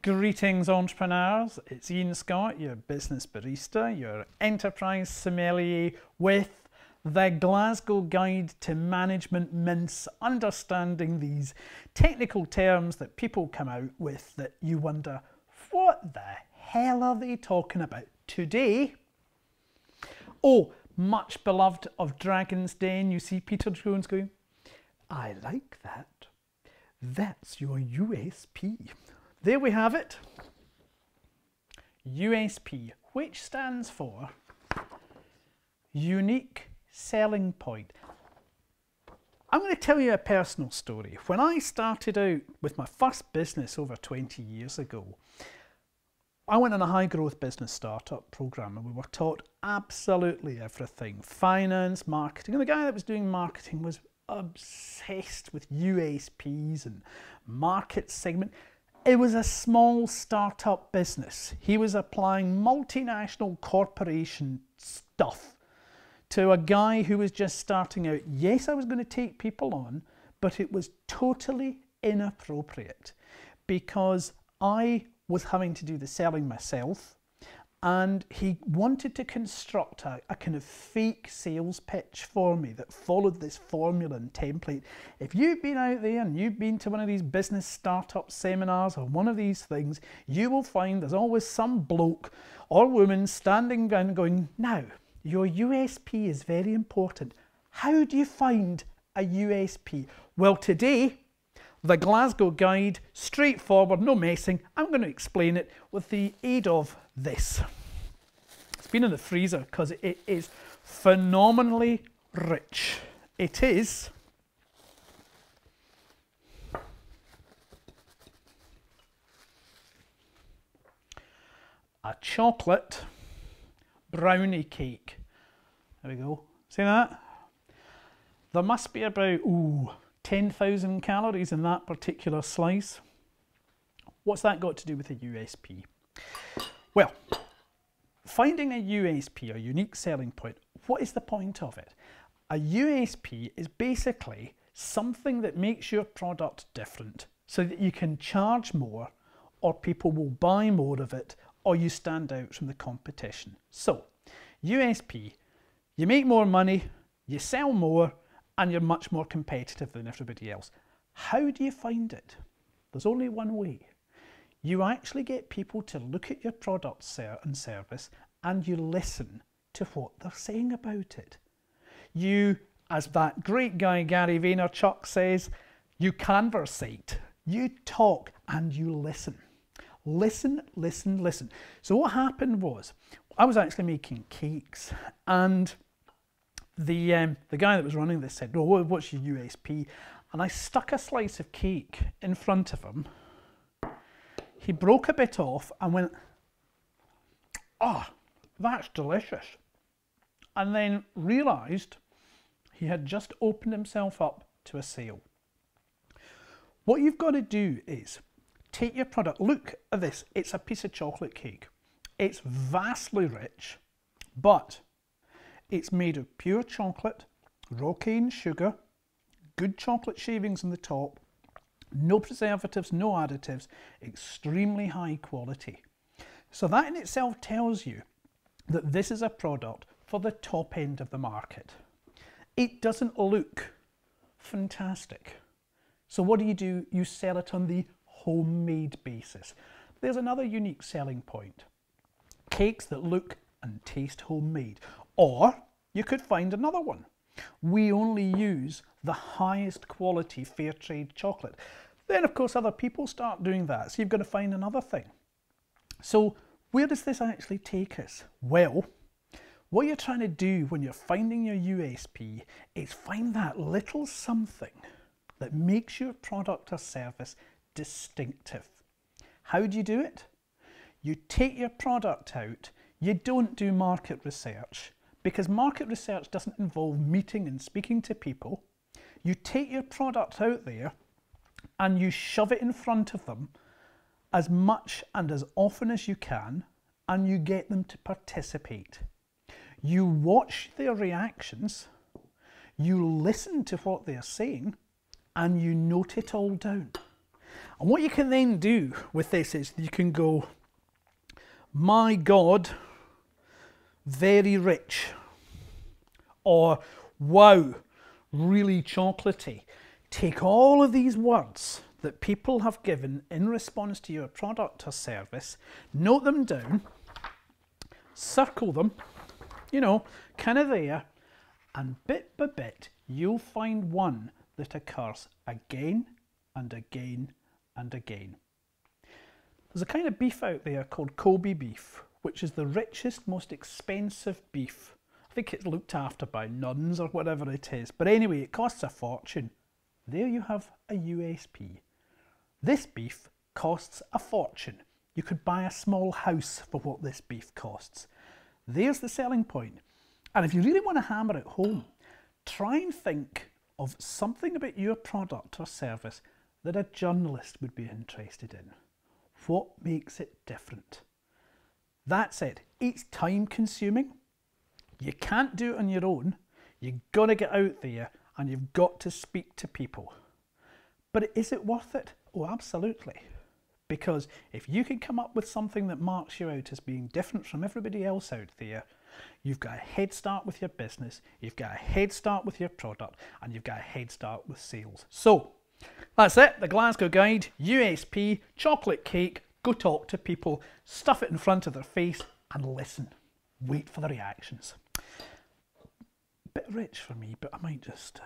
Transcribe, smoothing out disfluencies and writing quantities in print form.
Greetings entrepreneurs, it's Ian Scott, your business barista, your enterprise sommelier with the Glasgow Guide to Management Mints, understanding these technical terms that people come out with that you wonder, what the hell are they talking about? Today, much beloved of Dragon's Den, you see Peter Jones going, I like that. That's your USP. There we have it. USP, which stands for Unique Selling Point. I'm going to tell you a personal story. When I started out with my first business over 20 years ago, I went on a high growth business startup program and we were taught absolutely everything. Finance, marketing, and the guy that was doing marketing was obsessed with USPs and market segment. It was a small startup business. He was applying multinational corporation stuff to a guy who was just starting out. Yes, I was going to take people on, but it was totally inappropriate because I was having to do the selling myself, and he wanted to construct a kind of fake sales pitch for me that followed this formula and template. If you've been out there and you've been to one of these business startup seminars or one of these things, you will find there's always some bloke or woman standing down going, now, your USP is very important. How do you find a USP? Well, today, the Glasgow Guide, straightforward, no messing. I'm going to explain it with the aid of this. It's been in the freezer because it is phenomenally rich. It is a chocolate brownie cake. There we go. See that? There must be about 10,000 calories in that particular slice. What's that got to do with a USP? Well, finding a USP, or unique selling point, what is the point of it? A USP is basically something that makes your product different so that you can charge more or people will buy more of it or you stand out from the competition. So, USP, you make more money, you sell more, and you're much more competitive than everybody else. How do you find it? There's only one way. You actually get people to look at your product and service and you listen to what they're saying about it. You, as that great guy Gary Vaynerchuk says, you conversate, you talk and you listen. Listen, listen, listen. So what happened was, I was actually making cakes and the guy that was running this said, well, what's your USP? And I stuck a slice of cake in front of him. He broke a bit off and went, oh, that's delicious. And then realised he had just opened himself up to a sale. What you've got to do is take your product, look at this, it's a piece of chocolate cake. It's vastly rich, but it's made of pure chocolate, raw cane sugar, good chocolate shavings on the top, no preservatives, no additives, extremely high quality. So that in itself tells you that this is a product for the top end of the market. It doesn't look fantastic. So what do? You sell it on the homemade basis. There's another unique selling point. Cakes that look and taste homemade. Or you could find another one. We only use the highest quality fair trade chocolate. Then of course other people start doing that, so you've got to find another thing. So where does this actually take us? Well, what you're trying to do when you're finding your USP is find that little something that makes your product or service distinctive. How do you do it? You take your product out. You don't do market research because market research doesn't involve meeting and speaking to people. You take your product out there and you shove it in front of them as much and as often as you can, and you get them to participate. You watch their reactions, you listen to what they're saying, and you note it all down. And what you can then do with this is you can go, my God, very rich, or wow, really chocolatey. Take all of these words that people have given in response to your product or service, note them down, circle them, you know, kind of there, and bit by bit, you'll find one that occurs again and again and again. There's a kind of beef out there called Kobe beef, which is the richest, most expensive beef. I think it's looked after by nuns or whatever it is. But anyway, it costs a fortune. There you have a USP. This beef costs a fortune. You could buy a small house for what this beef costs. There's the selling point. And if you really want to hammer it home, try and think of something about your product or service that a journalist would be interested in. What makes it different? That's it. It's time consuming. You can't do it on your own. You've got to get out there and you've got to speak to people. But is it worth it? Oh, absolutely. Because if you can come up with something that marks you out as being different from everybody else out there, you've got a head start with your business, you've got a head start with your product, and you've got a head start with sales. So, that's it, the Glasgow Guide, USP, chocolate cake, go talk to people, stuff it in front of their face, and listen. Wait for the reactions. Bit rich for me, but I might just...